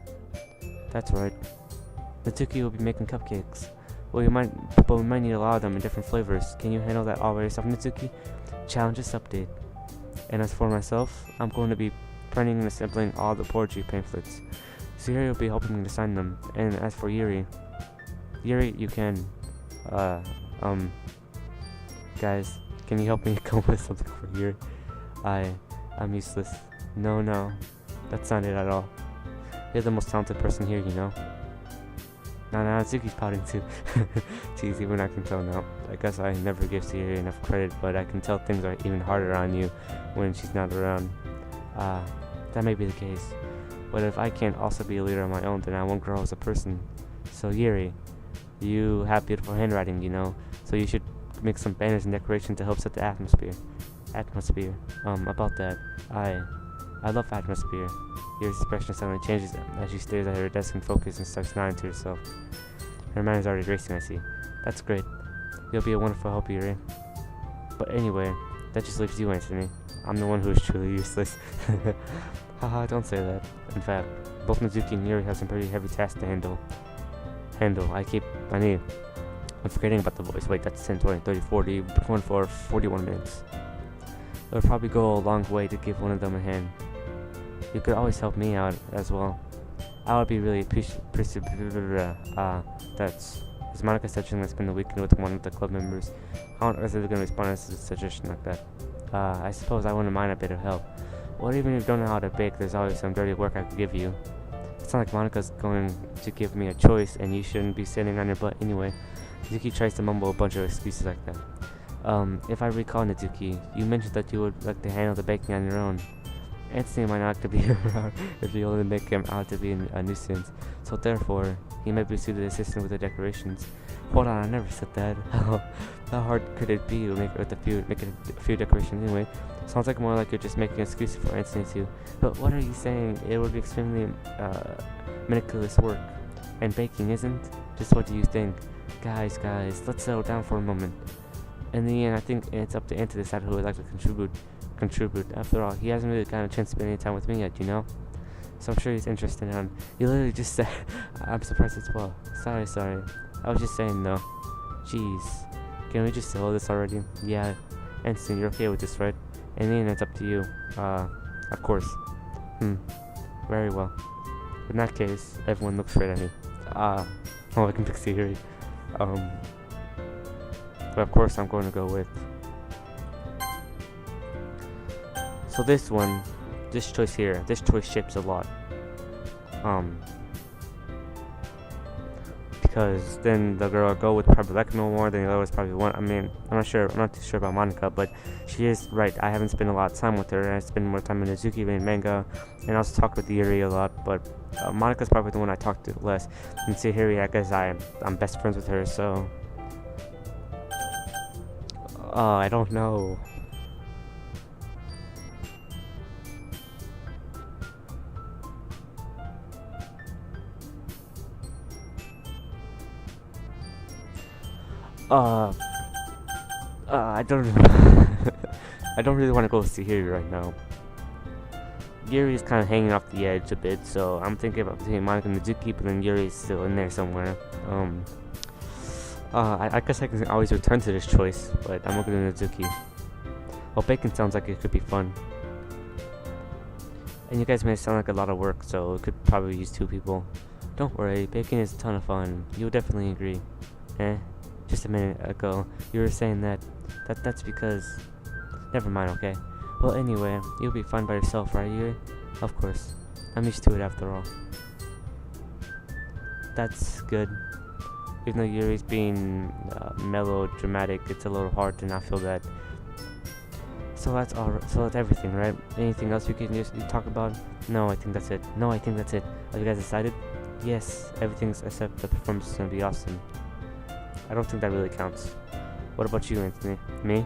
That's right. Natsuki will be making cupcakes. Well, we might need a lot of them in different flavors. Can you handle that all by yourself, Natsuki? Challenges update. And as for myself, I'm going to be printing and assembling all the poetry pamphlets. Sayori will be helping me to sign them. And as for Yuri, you can, guys, can you help me come up with something for Yuri? I'm useless. No, that's not it at all. You're the most talented person here, you know. Nah, Zuki's pouting too. Jeez, even I can tell now. I guess I never give Sayori enough credit, but I can tell things are even harder on you when she's not around. That may be the case. But if I can't also be a leader on my own, then I won't grow as a person. So Yuri, you have beautiful handwriting, you know, so you should make some banners and decoration to help set the atmosphere. About that, I love atmosphere. Yuri's expression suddenly changes as she stares at her desk and focuses and starts nodding to herself. Her mind is already racing, I see. That's great. You'll be a wonderful help, Yuri. But anyway, that just leaves you, Anthony. I'm the one who is truly useless. Haha, don't say that. In fact, both Natsuki and Yuri have some pretty heavy tasks to handle. I'm forgetting about the voice. Wait, that's 10, 20, 30, 40. We're going for 41 minutes. It'll probably go a long way to give one of them a hand. You could always help me out as well. I would be really appreciative. That's... As Monica said, she's going to spend the weekend with one of the club members. How on earth are they going to respond to a suggestion like that? I suppose I wouldn't mind a bit of help. Well, even if you don't know how to bake, there's always some dirty work I could give you. It's not like Monica's going to give me a choice, and you shouldn't be sitting on your butt anyway. Natsuki tries to mumble a bunch of excuses like that. If I recall, Natsuki, you mentioned that you would like to handle the baking on your own. Anthony might not to be around if you only make him out to be a nuisance, so therefore, he might be suited assistant with the decorations. Hold on, I never said that. How hard could it be to make a few decorations anyway? Sounds like more like you're just making excuses for Anthony too. But what are you saying? It would be extremely meticulous work. And baking isn't? Just what do you think? Guys, let's settle down for a moment. In the end, I think it's up to Anthony to decide who would like to contribute. After all, he hasn't really gotten a chance to spend any time with me yet, you know? So I'm sure he's interested in. You literally just said... I'm surprised as well. Sorry. I was just saying though. Jeez. Can we just settle this already? Yeah. Anthony, you're okay with this, right? In the end, it's up to you. Of course. Very well. In that case, everyone looks straight at me. I can pick Sayori. But of course, I'm going to go with... So this choice here, this choice shapes a lot. Because then the girl will go with probably like no more, then the other was probably one. I mean, I'm not too sure about Monica, but she is right. I haven't spent a lot of time with her, and I spend more time in Natsuki than manga, and I also talk with Yuri a lot, but Monica's probably the one I talk to less. And Sayori, I guess I'm best friends with her, so... I don't know. I don't I don't really want to go see Sayori right now. Yuri is kind of hanging off the edge a bit, so I'm thinking about between Monica and Natsuki, but then Yuri is still in there somewhere. I guess I can always return to this choice, but I'm looking at Natsuki. Well, bacon sounds like it could be fun. And you guys may sound like a lot of work, so it could probably use 2 people. Don't worry, baking is a ton of fun. You'll definitely agree. Just a minute ago, you were saying that's because... Never mind, okay? Well, anyway, you'll be fine by yourself, right, Yuri? Of course. I'm used to it after all. That's good. Even though Yuri's being melodramatic, it's a little hard to not feel that. So that's all. So that's everything, right? Anything else you can just talk about? No, I think that's it. No, I think that's it. Have you guys decided? Yes, everything's except the performance is gonna be awesome. I don't think that really counts. What about you, Anthony? Me?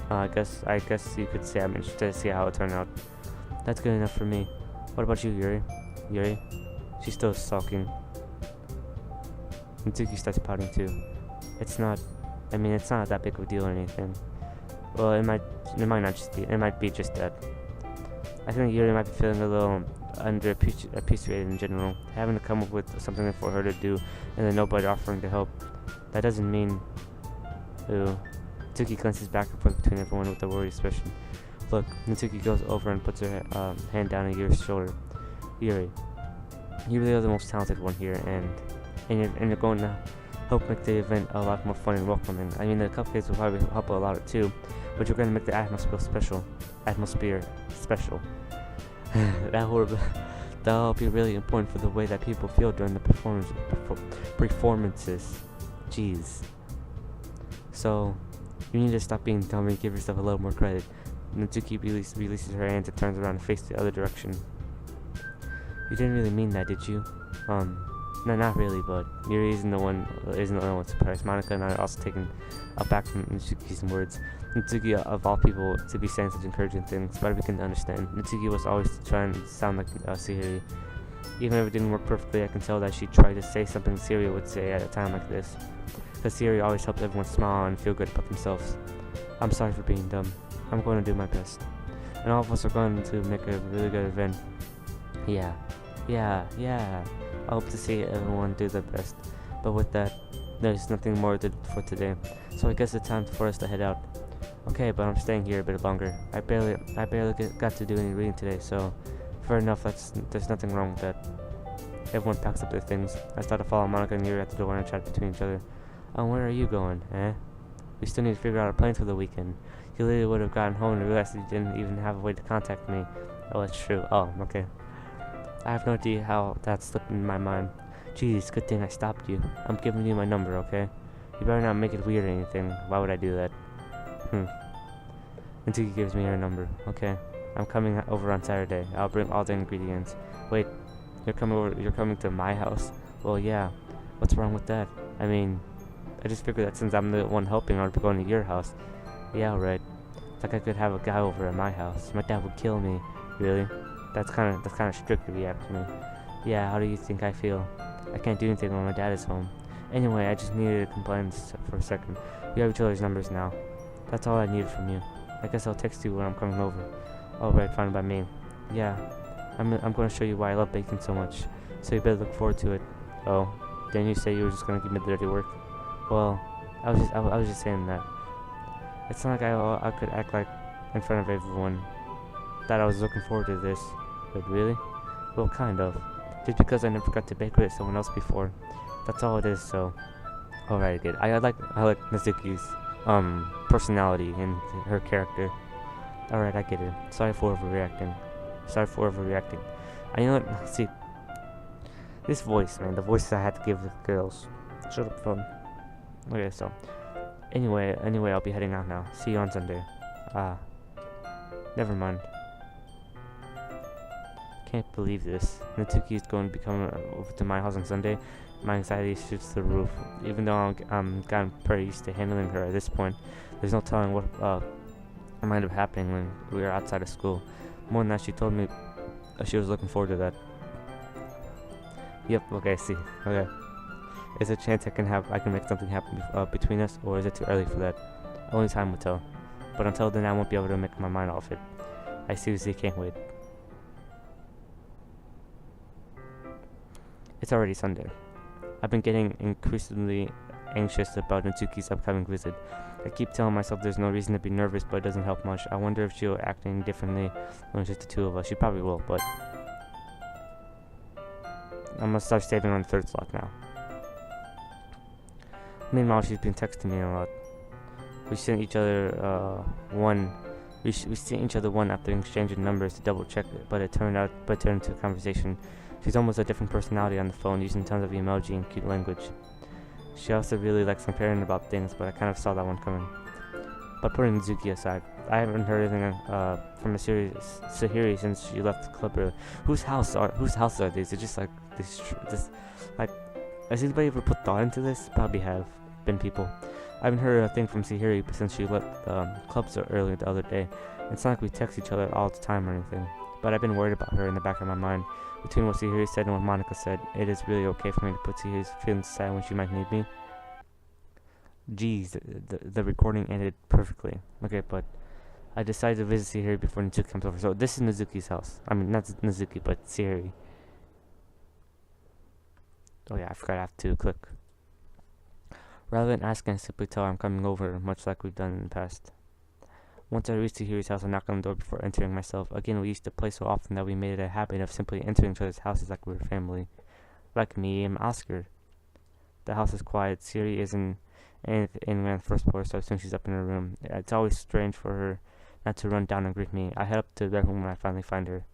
I guess you could say I'm interested to see how it turned out. That's good enough for me. What about you, Yuri? Yuri? She's still sulking. Mitsuki starts pouting too. It's not that big of a deal or anything. Well, it might not just be. It might be just that. I think Yuri might be feeling a little underappreciated in general, having to come up with something for her to do, and then nobody offering to help. That doesn't mean. Ooh. Natsuki glances back and forth between everyone with a worried expression. Look, Natsuki goes over and puts her hand down on Yuri's shoulder. Yuri, you really are the most talented one here, and you're going to help make the event a lot more fun and welcoming. I mean, the cupcakes will probably help a lot too, but you're going to make the atmosphere special. That'll be really important for the way that people feel during the performances. Jeez. So, you need to stop being dumb and give yourself a little more credit. Natsuki releases her hands and turns around and faces the other direction. You didn't really mean that, did you? No, not really, but Yuri isn't the only one surprised. Monica and I are also taken aback from Natsuki's words. Natsuki, of all people, to be saying such encouraging things, but I begin to understand. Natsuki was always trying to sound like Sayori. Even if it didn't work perfectly, I can tell that she tried to say something Sayori would say at a time like this. Because Sayori always helped everyone smile and feel good about themselves. I'm sorry for being dumb. I'm going to do my best. And all of us are going to make a really good event. Yeah. I hope to see everyone do their best. But with that, there's nothing more for today. So I guess it's time for us to head out. Okay, but I'm staying here a bit longer. I barely got to do any reading today, so fair enough. There's nothing wrong with that. Everyone packs up their things. I start to follow Monica and Yuri at the door and chat between each other. Where are you going, eh? We still need to figure out our plans for the weekend. You literally would have gotten home and realized that you didn't even have a way to contact me. Oh, that's true. Oh, okay. I have no idea how that slipped in my mind. Jeez, good thing I stopped you. I'm giving you my number, okay? You better not make it weird or anything. Why would I do that? Natsuki gives me her number. Okay. I'm coming over on Saturday. I'll bring all the ingredients. Wait, you're coming to my house? Well, yeah. What's wrong with that? I mean, I just figured that since I'm the one helping, I'd be going to your house. Yeah, right. It's like I could have a guy over at my house. My dad would kill me. Really? That's kind of strict to react to me. Yeah, how do you think I feel? I can't do anything when my dad is home. Anyway, I just needed to complain for a second. We have each other's numbers now. That's all I needed from you. I guess I'll text you when I'm coming over. Alright, fine by me. Yeah, I'm going to show you why I love baking so much. So you better look forward to it. Oh, didn't you say you were just going to give me the dirty work? Well, I was just saying that. It's not like I could act like in front of everyone that I was looking forward to this. But really? Well, kind of. Just because I never got to bake with someone else before. That's all it is, so. Alright, good. I like Natsuki's personality and her character. Alright, I get it. Sorry for overreacting. I know what, see, this voice, man, the voices I had to give the girls. Shut up, phone. Okay, so. Anyway, I'll be heading out now. See you on Sunday. Never mind. Can't believe this. Natsuki is going to be coming over to my house on Sunday. My anxiety shoots through the roof. Even though I'm gotten pretty used to handling her at this point, there's no telling what might have happened when we were outside of school. More than that, she told me she was looking forward to that. Yep. Okay. I see. Okay. Is there a chance I can make something happen between us, or is it too early for that? Only time will tell. But until then, I won't be able to make my mind off it. I seriously can't wait. It's already Sunday. I've been getting increasingly anxious about Natsuki's upcoming visit. I keep telling myself there's no reason to be nervous, but it doesn't help much. I wonder if she'll act any differently when it's just the two of us. She probably will, but I'm gonna start saving on the third slot now. Meanwhile, she's been texting me a lot. We sent each other one after exchanging numbers to double check it, but it turned into a conversation. She's almost a different personality on the phone, using tons of emoji and cute language. She also really likes comparing about things, but I kind of saw that one coming. But putting Zuki aside, I haven't heard anything from Sayori since she left the club early. Whose houses are these? It's just like this like. Has anybody ever put thought into this? Probably have been people. I haven't heard a thing from Sayori since she left club so early the other day. It's not like we text each other all the time or anything. But I've been worried about her in the back of my mind. Between what Sayori said and what Monica said, it is really okay for me to put Sayori's feelings aside when she might need me. Jeez, the recording ended perfectly. Okay, but I decided to visit Sayori before Nizuki comes over. So this is Nizuki's house. I mean, not Nizuki, but Sayori. Oh yeah, I forgot I have to click. Rather than asking, I simply tell her I'm coming over, much like we've done in the past. Once I reached Sayori's house, I knocked on the door before entering myself. Again, we used to play so often that we made it a habit of simply entering each other's houses like we were family. Like me and Oscar. The house is quiet. Sayori isn't on the first floor, so I assume she's up in her room. It's always strange for her not to run down and greet me. I head up to the bedroom when I finally find her.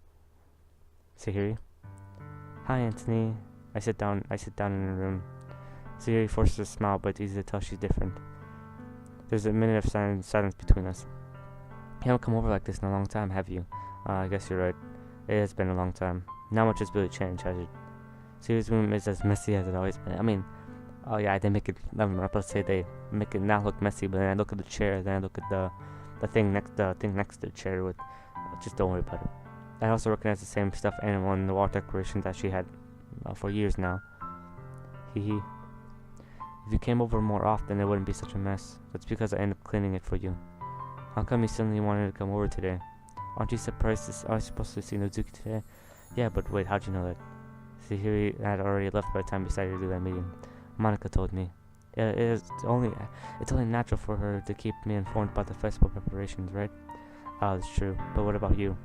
Sayori? Hi, Anthony. I sit down in her room. Sayori forces a smile, but it's easy to tell she's different. There's a minute of silence between us. You haven't come over like this in a long time, have you? I guess you're right. It has been a long time. Not much has really changed, has it? Sayori's room is as messy as it always been. I mean, oh yeah, they make it. I'm about to say they make it not look messy, but then I look at the chair, then I look at the thing next to the chair. Just don't worry about it. I also recognize the same stuff and on the wall decorations that she had for years now. Hee. If you came over more often, it wouldn't be such a mess. That's because I ended up cleaning it for you. How come you suddenly wanted to come over today? Aren't you surprised? I was supposed to see Nizuki today? Yeah, but wait, how'd you know that? Sayori had already left by the time we decided to do that meeting. Monica told me. It's only natural for her to keep me informed about the festival preparations, right? Ah, that's true. But what about you?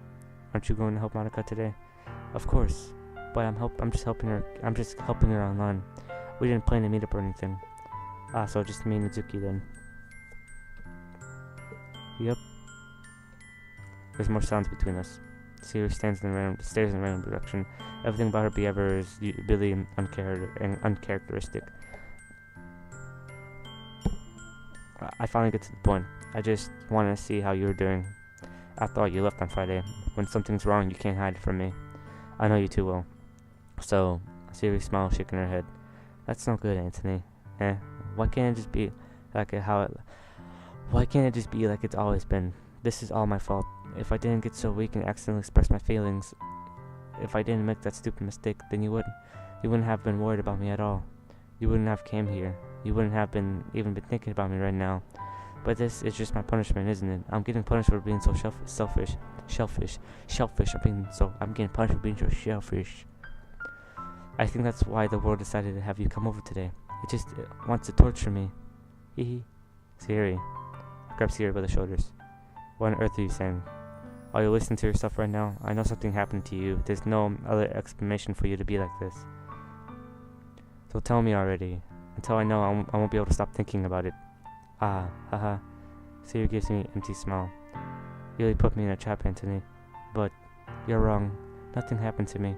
Aren't you going to help Monica today? Of course. But I'm just helping her. I'm just helping her online. We didn't plan to meet up or anything. So just me and Nizuki then. Yep. There's more silence between us. Sayori stares in a random direction. Everything about her behavior is really uncharacteristic. I finally get to the point. I just want to see how you're doing. After all, you left on Friday. When something's wrong, you can't hide it from me. I know you too well. So, Sayori smiles, shaking her head. That's not good, Anthony. Why can't it just be like Why can't it just be like it's always been? This is all my fault. If I didn't get so weak and accidentally express my feelings, if I didn't make that stupid mistake, then you wouldn't have been worried about me at all. You wouldn't have came here. You wouldn't have even been thinking about me right now. But this is just my punishment, isn't it? I'm getting punished for being so selfish. I'm getting punished for being so selfish. I think that's why the world decided to have you come over today. It wants to torture me. Hee. Sayori. Grab Sayori by the shoulders. What on earth are you saying? Are you listening to yourself right now? I know something happened to you. There's no other explanation for you to be like this. So tell me already. Until I know, I won't be able to stop thinking about it. Ah, haha. Sayori gives me an empty smile. You really put me in a trap, Anthony. But you're wrong. Nothing happened to me.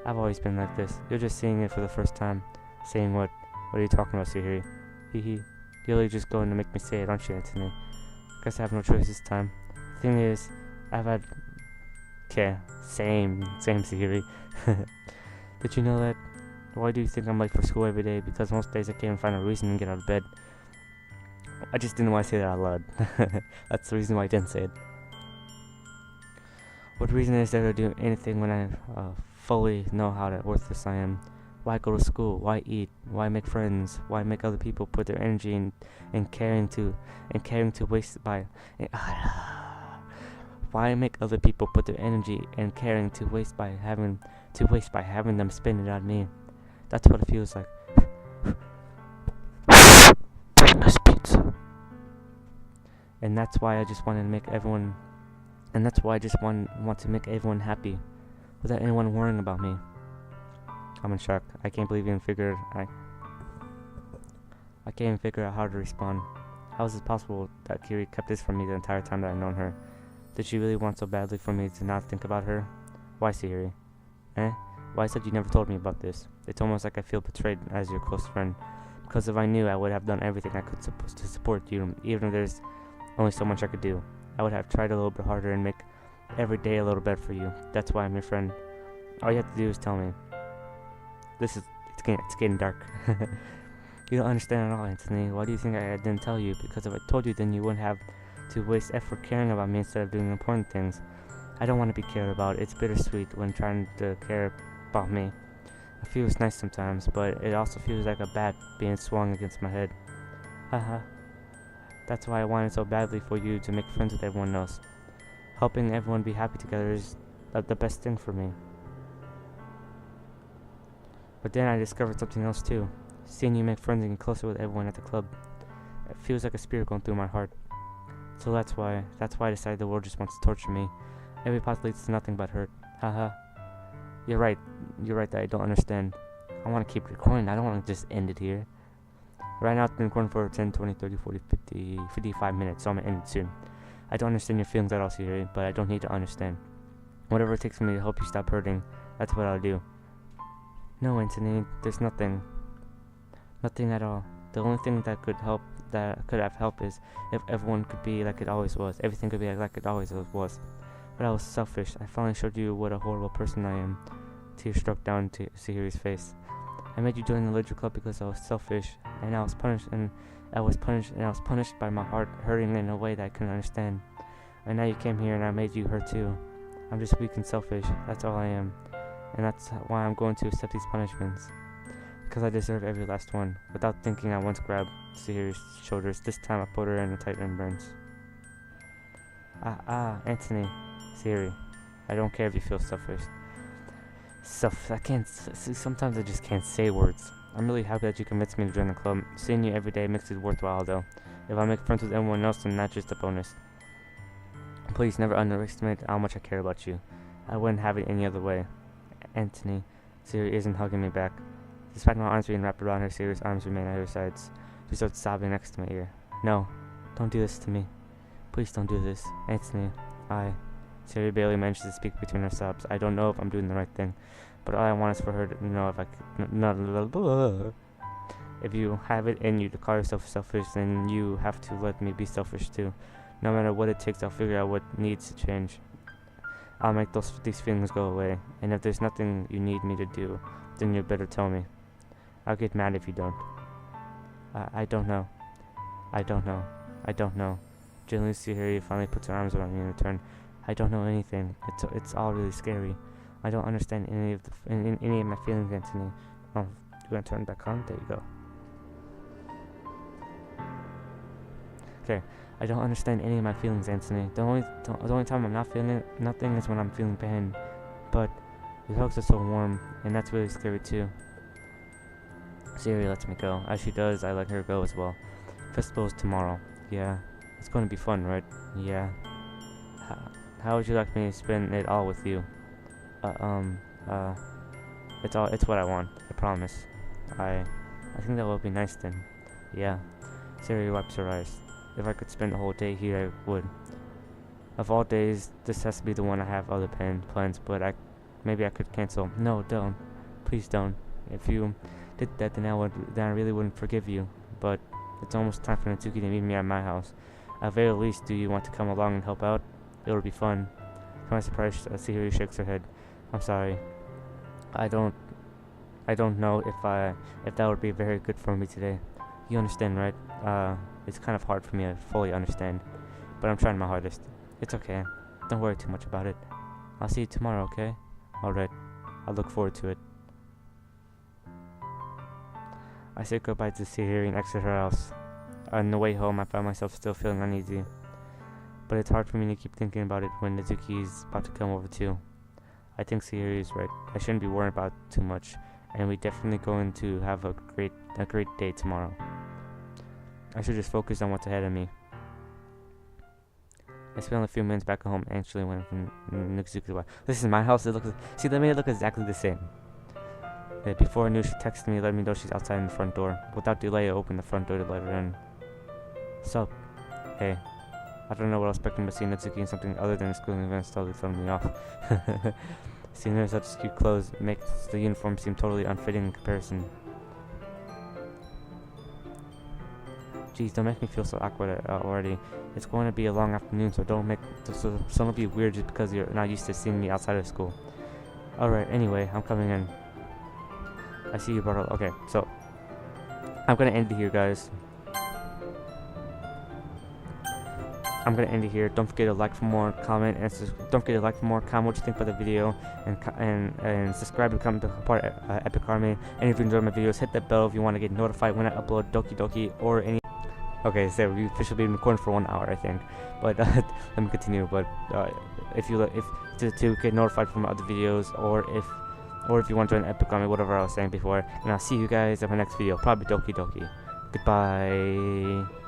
I've always been like this. You're just seeing it for the first time. Saying what? What are you talking about, Sayori? Hee. You're really just going to make me say it, aren't you, Anthony? Guess I have no choice this time. Thing is, I've had... Okay, same Sayori. Did you know that? Why do you think I'm late for school every day? Because most days I can't even find a reason to get out of bed. I just didn't want to say that out loud. That's the reason why I didn't say it. What reason is there to do anything when I fully know how worthless I am? Why go to school? Why eat? Why make friends? Why make other people put their energy in caring to waste by? Why make other people put their energy and caring to waste by having them spend it on me? That's what it feels like. Bring us pizza. And that's why I just want to make everyone. And that's why I just want to make everyone happy, without anyone worrying about me. I'm in shock. I can't believe I can't even figure out how to respond. How is it possible that Kiri kept this from me the entire time that I've known her? Did she really want so badly for me to not think about her? Why, Sayori? Why said you never told me about this? It's almost like I feel betrayed as your close friend. Because if I knew, I would have done everything I could to support you, even if there's Only so much I could do. I would have tried a little bit harder and make every day a little better for you. That's why I'm your friend. All you have to do is tell me. It's getting dark. You don't understand at all, Anthony. Why do you think I didn't tell you? Because if I told you, then you wouldn't have to waste effort caring about me instead of doing important things. I don't want to be cared about. It's bittersweet when trying to care about me. It feels nice sometimes, but it also feels like a bat being swung against my head. Haha. That's why I wanted so badly for you to make friends with everyone else. Helping everyone be happy together is the best thing for me. But then I discovered something else too. Seeing you make friends and get closer with everyone at the club. It feels like a spirit going through my heart. So that's why I decided the world just wants to torture me. Every path leads to nothing but hurt. Haha. You're right that I don't understand. I want to keep recording. I don't want to just end it here. Right now it's been recording for 10, 20, 30, 40, 50, 55 minutes, so I'm going to end it soon. I don't understand your feelings at all, Sayori, but I don't need to understand. Whatever it takes for me to help you stop hurting, that's what I'll do. No, Anthony, there's nothing. Nothing at all. The only thing that could have helped is if everyone could be like it always was. Everything could be like it always was. But I was selfish. I finally showed you what a horrible person I am. Tears struck down to Sayori's face. I made you join the Litrrature club because I was selfish, and I was punished by my heart hurting in a way that I couldn't understand. And now you came here and I made you hurt too. I'm just weak and selfish. That's all I am. And that's why I'm going to accept these punishments. Because I deserve every last one. Without thinking, I once grabbed Sayori's shoulders. This time I put her in a tight embrace. Anthony. Sayori. I don't care if you feel selfish. Sometimes I just can't say words. I'm really happy that you convinced me to join the club. Seeing you every day makes it worthwhile though. If I make friends with everyone else, then that's just a bonus. Please never underestimate how much I care about you. I wouldn't have it any other way. Anthony. Sayori isn't hugging me back. Despite my arms being wrapped around her, Sayori's arms remain at her sides. She starts sobbing next to my ear. No, don't do this to me. Please don't do this. Anthony, Sayori barely manages to speak between her sobs. I don't know if I'm doing the right thing, but all I want is for her to know if I could. If you have it in you to call yourself selfish, then you have to let me be selfish too. No matter what it takes, I'll figure out what needs to change. I'll make these feelings go away, and if there's nothing you need me to do, then you better tell me. I'll get mad if you don't. I don't know. Gently, Sayori finally puts her arms around me in return. I don't know anything. It's all really scary. I don't understand any of my feelings, Anthony. Oh, you gonna turn it back on? There you go. Okay. I don't understand any of my feelings, Anthony. The only time I'm not feeling nothing is when I'm feeling pain. But your hugs are so warm, and that's really scary too. Sayori lets me go. As she does, I let her go as well. Festival is tomorrow. Yeah. It's going to be fun, right? Yeah. How would you like me to spend it all with you? It's what I want. I promise. I think that will be nice then. Yeah. Sayori wipes her eyes. If I could spend the whole day here, I would. Of all days, this has to be the one I have other plans, but maybe I could cancel. No, don't. Please don't. If you did that, then I really wouldn't forgive you. But it's almost time for Natsuki to meet me at my house. At very least, do you want to come along and help out? It'll be fun. To my surprise, Sayori shakes her head. I'm sorry. I don't know if that would be very good for me today. You understand, right? It's kind of hard for me to fully understand, but I'm trying my hardest. It's okay. Don't worry too much about it. I'll see you tomorrow, okay? Alright. I look forward to it. I say goodbye to Sayori and exit her house. On the way home, I found myself still feeling uneasy. But it's hard for me to keep thinking about it when Natsuki is about to come over too. I think Sayori is right. I shouldn't be worrying about too much, and we definitely going to have a great day tomorrow. I should just focus on what's ahead of me. I spent a few minutes back at home anxiously when Natsuki's wife. This is my house. See, they made it look exactly the same. Before I knew, she texted me, let me know she's outside in the front door. Without delay, I opened the front door to let her in. Sup? Hey. I don't know what I was expecting, but seeing Natsuki in something other than a schooling event totally thrown me off. Seeing her in such cute clothes makes the uniform seem totally unfitting in comparison. Jeez, don't make me feel so awkward already. It's going to be a long afternoon, so don't be weird just because you're not used to seeing me outside of school. Alright, anyway, I'm coming in. I see you, brother. Okay, so I'm gonna end it here, guys. I'm gonna end it here. Don't forget to like for more, comment, and don't forget to like for more, comment what you think about the video, and subscribe to become part of Epic Army. And if you enjoy my videos, hit that bell if you want to get notified when I upload Doki or any. Okay, so we've officially been recording for 1 hour, I think. But let me continue. But if to get notified from my other videos, or if you want to join Epic Army, whatever I was saying before. And I'll see you guys in my next video, probably Doki. Goodbye.